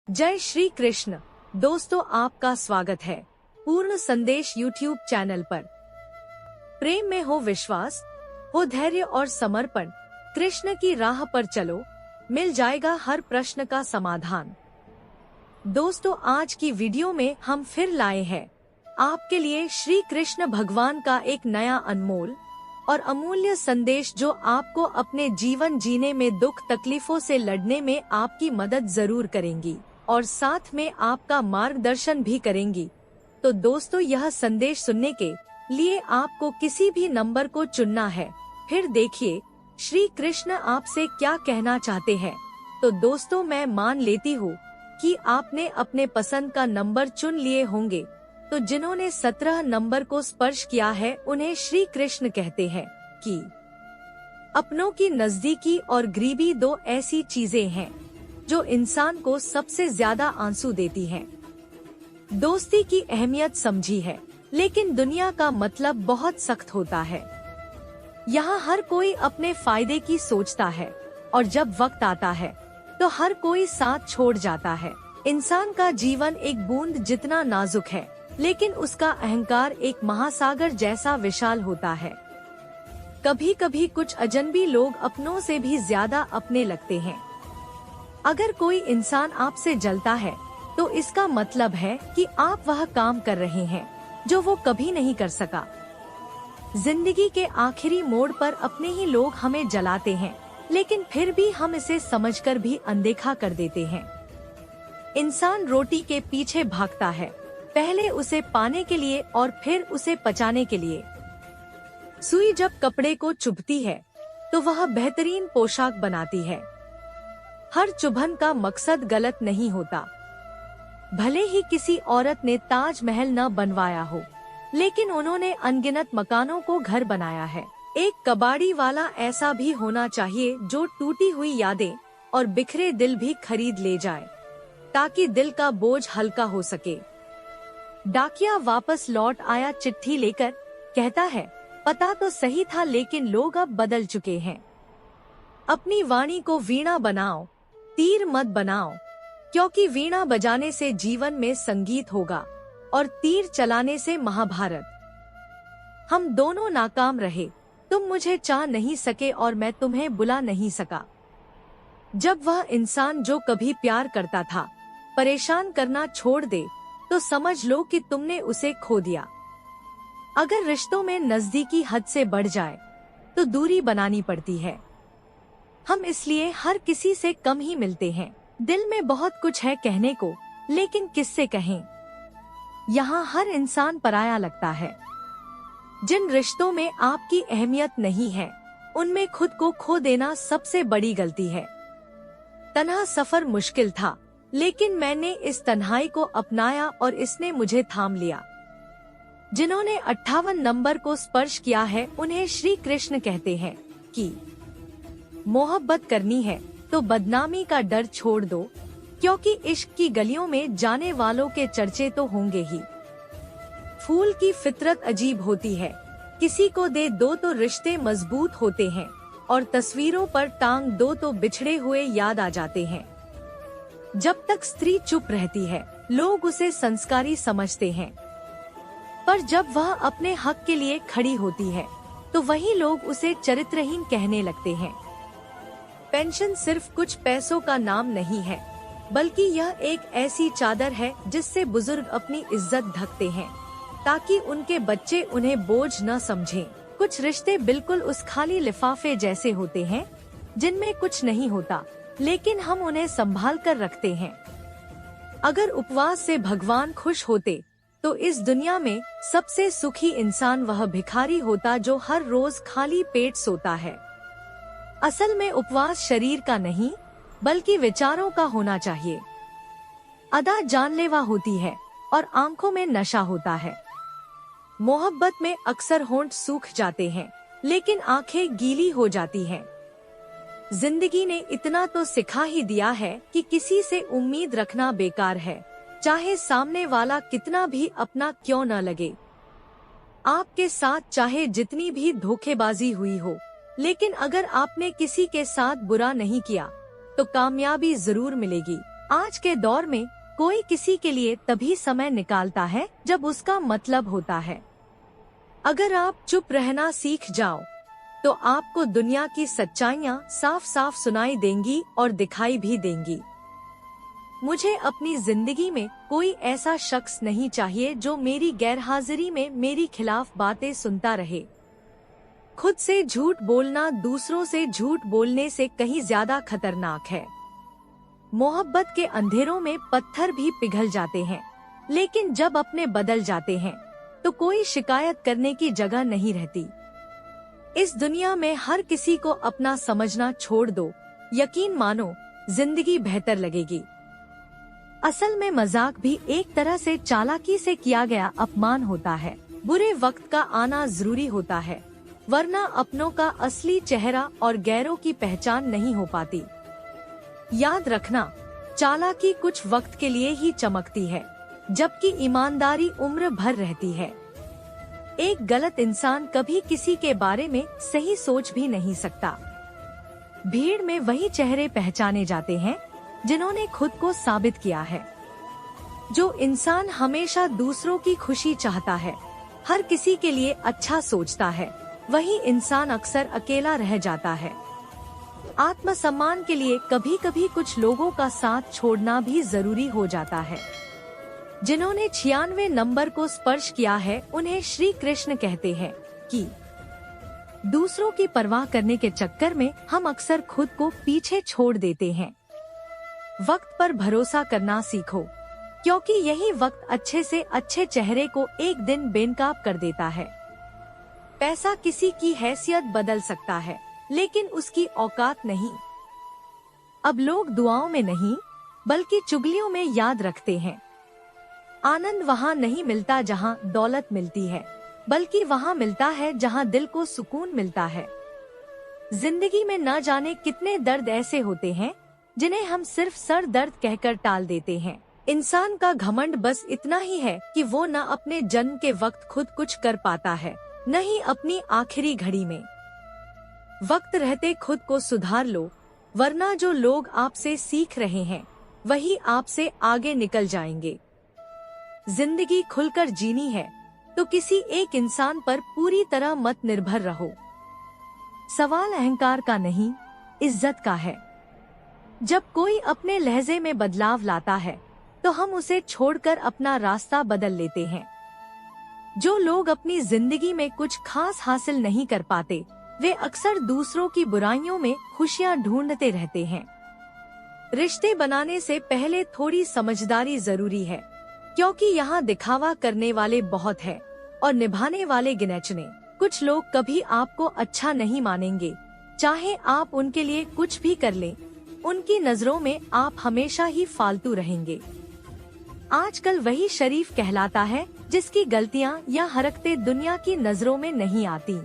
जय श्री कृष्ण। दोस्तों, आपका स्वागत है पूर्ण संदेश यूट्यूब चैनल पर। प्रेम में हो विश्वास, हो धैर्य और समर्पण, कृष्ण की राह पर चलो, मिल जाएगा हर प्रश्न का समाधान। दोस्तों, आज की वीडियो में हम फिर लाए हैं आपके लिए श्री कृष्ण भगवान का एक नया अनमोल और अमूल्य संदेश, जो आपको अपने जीवन जीने में दुख तकलीफों से लड़ने में आपकी मदद जरूर करेंगी और साथ में आपका मार्गदर्शन भी करेंगी। तो दोस्तों, यह संदेश सुनने के लिए आपको किसी भी नंबर को चुनना है। फिर देखिए श्री कृष्ण आपसे क्या कहना चाहते हैं। तो दोस्तों, मैं मान लेती हूँ कि आपने अपने पसंद का नंबर चुन लिए होंगे। तो जिन्होंने 17 नंबर को स्पर्श किया है, उन्हें श्री कृष्ण कहते हैं कि अपनों की नजदीकी और गरीबी दो ऐसी चीजें हैं जो इंसान को सबसे ज्यादा आंसू देती हैं। दोस्ती की अहमियत समझी है, लेकिन दुनिया का मतलब बहुत सख्त होता है। यहाँ हर कोई अपने फायदे की सोचता है और जब वक्त आता है तो हर कोई साथ छोड़ जाता है। इंसान का जीवन एक बूंद जितना नाजुक है, लेकिन उसका अहंकार एक महासागर जैसा विशाल होता है। कभी कभी कुछ अजनबी लोग अपनों से भी ज्यादा अपने लगते हैं। अगर कोई इंसान आपसे जलता है तो इसका मतलब है कि आप वह काम कर रहे हैं जो वो कभी नहीं कर सका। जिंदगी के आखिरी मोड़ पर अपने ही लोग हमें जलाते हैं, लेकिन फिर भी हम इसे समझकर भी अनदेखा कर देते हैं। इंसान रोटी के पीछे भागता है, पहले उसे पाने के लिए और फिर उसे पचाने के लिए। सुई जब कपड़े को चुभती है तो वह बेहतरीन पोशाक बनाती है। हर चुभन का मकसद गलत नहीं होता। भले ही किसी औरत ने ताजमहल न बनवाया हो, लेकिन उन्होंने अनगिनत मकानों को घर बनाया है। एक कबाड़ी वाला ऐसा भी होना चाहिए जो टूटी हुई यादें और बिखरे दिल भी खरीद ले जाए, ताकि दिल का बोझ हल्का हो सके। डाकिया वापस लौट आया चिट्ठी लेकर, कहता है, पता तो सही था लेकिन लोग अब बदल चुके हैं। अपनी वाणी को वीणा बनाओ, तीर मत बनाओ, क्योंकि वीणा बजाने से जीवन में संगीत होगा और तीर चलाने से महाभारत। हम दोनों नाकाम रहे, तुम मुझे चाह नहीं सके और मैं तुम्हें बुला नहीं सका। जब वह इंसान जो कभी प्यार करता था परेशान करना छोड़ दे, तो समझ लो कि तुमने उसे खो दिया। अगर रिश्तों में नजदीकी हद से बढ़ जाए तो दूरी बनानी पड़ती है। हम इसलिए हर किसी से कम ही मिलते हैं। दिल में बहुत कुछ है कहने को, लेकिन किससे कहें। यहाँ हर इंसान पराया लगता है। जिन रिश्तों में आपकी अहमियत नहीं है, उनमें खुद को खो देना सबसे बड़ी गलती है। तन्हा सफर मुश्किल था, लेकिन मैंने इस तन्हाई को अपनाया और इसने मुझे थाम लिया। जिन्होंने 58 नंबर को स्पर्श किया है, उन्हें श्री कृष्ण कहते हैं कि मोहब्बत करनी है तो बदनामी का डर छोड़ दो, क्योंकि इश्क की गलियों में जाने वालों के चर्चे तो होंगे ही। फूल की फितरत अजीब होती है, किसी को दे दो तो रिश्ते मजबूत होते हैं, और तस्वीरों पर टांग दो तो बिछड़े हुए याद आ जाते हैं। जब तक स्त्री चुप रहती है, लोग उसे संस्कारी समझते हैं, पर जब वह अपने हक के लिए खड़ी होती है तो वही लोग उसे चरित्रहीन कहने लगते हैं। पेंशन सिर्फ कुछ पैसों का नाम नहीं है, बल्कि यह एक ऐसी चादर है जिससे बुजुर्ग अपनी इज्जत ढकते हैं, ताकि उनके बच्चे उन्हें बोझ न समझें। कुछ रिश्ते बिल्कुल उस खाली लिफाफे जैसे होते हैं जिनमें कुछ नहीं होता, लेकिन हम उन्हें संभाल कर रखते हैं। अगर उपवास से भगवान खुश होते तो इस दुनिया में सबसे सुखी इंसान वह भिखारी होता जो हर रोज खाली पेट सोता है। असल में उपवास शरीर का नहीं, बल्कि विचारों का होना चाहिए। अदा जानलेवा होती है और आंखों में नशा होता है। मोहब्बत में अक्सर होंठ सूख जाते हैं, लेकिन आंखें गीली हो जाती हैं। जिंदगी ने इतना तो सिखा ही दिया है कि किसी से उम्मीद रखना बेकार है, चाहे सामने वाला कितना भी अपना क्यों न लगे। आपके साथ चाहे जितनी भी धोखेबाजी हुई हो, लेकिन अगर आपने किसी के साथ बुरा नहीं किया तो कामयाबी जरूर मिलेगी। आज के दौर में कोई किसी के लिए तभी समय निकालता है जब उसका मतलब होता है। अगर आप चुप रहना सीख जाओ तो आपको दुनिया की सच्चाइयाँ साफ साफ सुनाई देंगी और दिखाई भी देंगी। मुझे अपनी जिंदगी में कोई ऐसा शख्स नहीं चाहिए जो मेरी गैरहाजिरी में मेरे खिलाफ बातें सुनता रहे। खुद से झूठ बोलना दूसरों से झूठ बोलने से कहीं ज्यादा खतरनाक है। मोहब्बत के अंधेरों में पत्थर भी पिघल जाते हैं, लेकिन जब अपने बदल जाते हैं तो कोई शिकायत करने की जगह नहीं रहती। इस दुनिया में हर किसी को अपना समझना छोड़ दो, यकीन मानो जिंदगी बेहतर लगेगी। असल में मजाक भी एक तरह से चालाकी से किया गया अपमान होता है। बुरे वक्त का आना जरूरी होता है, वरना अपनों का असली चेहरा और गैरों की पहचान नहीं हो पाती। याद रखना, चालाकी कुछ वक्त के लिए ही चमकती है, जबकि ईमानदारी उम्र भर रहती है। एक गलत इंसान कभी किसी के बारे में सही सोच भी नहीं सकता। भीड़ में वही चेहरे पहचाने जाते हैं जिन्होंने खुद को साबित किया है। जो इंसान हमेशा दूसरों की खुशी चाहता है, हर किसी के लिए अच्छा सोचता है, वही इंसान अक्सर अकेला रह जाता है। आत्मसम्मान के लिए कभी कभी कुछ लोगों का साथ छोड़ना भी जरूरी हो जाता है। जिन्होंने 96 नंबर को स्पर्श किया है उन्हें श्री कृष्ण कहते हैं कि दूसरों की परवाह करने के चक्कर में हम अक्सर खुद को पीछे छोड़ देते हैं। वक्त पर भरोसा करना सीखो, क्योंकि यही वक्त अच्छे से अच्छे चेहरे को एक दिन बेनकाब कर देता है। पैसा किसी की हैसियत बदल सकता है, लेकिन उसकी औकात नहीं। अब लोग दुआओं में नहीं बल्कि चुगलियों में याद रखते हैं। आनंद वहाँ नहीं मिलता जहाँ दौलत मिलती है, बल्कि वहाँ मिलता है जहाँ दिल को सुकून मिलता है। जिंदगी में न जाने कितने दर्द ऐसे होते हैं जिन्हें हम सिर्फ सर दर्द कहकर टाल देते हैं। इंसान का घमंड बस इतना ही है कि वो न अपने जन्म के वक्त खुद कुछ कर पाता है, न ही अपनी आखिरी घड़ी में। वक्त रहते खुद को सुधार लो, वरना जो लोग आपसे सीख रहे हैं वही आपसे आगे निकल जाएंगे। जिंदगी खुलकर जीनी है तो किसी एक इंसान पर पूरी तरह मत निर्भर रहो। सवाल अहंकार का नहीं, इज्जत का है। जब कोई अपने लहजे में बदलाव लाता है तो हम उसे छोड़कर अपना रास्ता बदल लेते हैं। जो लोग अपनी जिंदगी में कुछ खास हासिल नहीं कर पाते, वे अक्सर दूसरों की बुराइयों में खुशियां ढूंढते रहते हैं। रिश्ते बनाने से पहले थोड़ी समझदारी जरूरी है, क्योंकि यहाँ दिखावा करने वाले बहुत हैं और निभाने वाले गिनचने। कुछ लोग कभी आपको अच्छा नहीं मानेंगे, चाहे आप उनके लिए कुछ भी कर लें। उनकी नजरों में आप हमेशा ही फालतू रहेंगे। आजकल वही शरीफ कहलाता है जिसकी गलतियाँ या हरकतें दुनिया की नजरों में नहीं आती।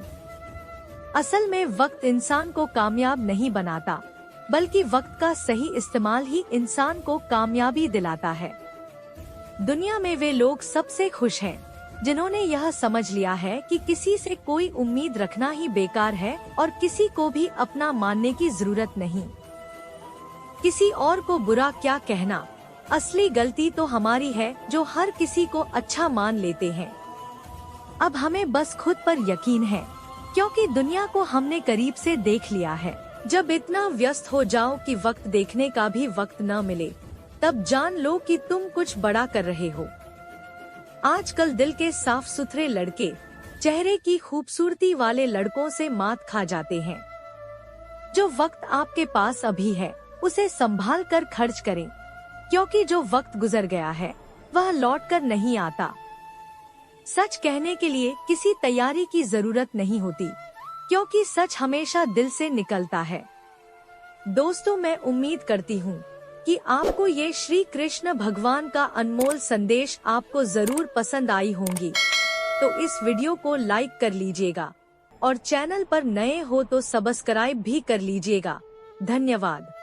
असल में वक्त इंसान को कामयाब नहीं बनाता, बल्कि वक्त का सही इस्तेमाल ही इंसान को कामयाबी दिलाता है। दुनिया में वे लोग सबसे खुश हैं जिन्होंने यह समझ लिया है कि किसी से कोई उम्मीद रखना ही बेकार है और किसी को भी अपना मानने की जरूरत नहीं। किसी और को बुरा क्या कहना, असली गलती तो हमारी है जो हर किसी को अच्छा मान लेते हैं। अब हमें बस खुद पर यकीन है, क्योंकि दुनिया को हमने करीब से देख लिया है। जब इतना व्यस्त हो जाओ कि वक्त देखने का भी वक्त न मिले, तब जान लो कि तुम कुछ बड़ा कर रहे हो। आजकल दिल के साफ सुथरे लड़के चेहरे की खूबसूरती वाले लड़कों से मात खा जाते हैं। जो वक्त आपके पास अभी है उसे संभाल कर खर्च करें, क्योंकि जो वक्त गुजर गया है वह लौट कर नहीं आता। सच कहने के लिए किसी तैयारी की जरूरत नहीं होती, क्योंकि सच हमेशा दिल से निकलता है। दोस्तों, मैं उम्मीद करती हूँ कि आपको ये श्री कृष्ण भगवान का अनमोल संदेश आपको जरूर पसंद आई होंगी। तो इस वीडियो को लाइक कर लीजिएगा और चैनल पर नए हो तो सब्सक्राइब भी कर लीजिएगा। धन्यवाद।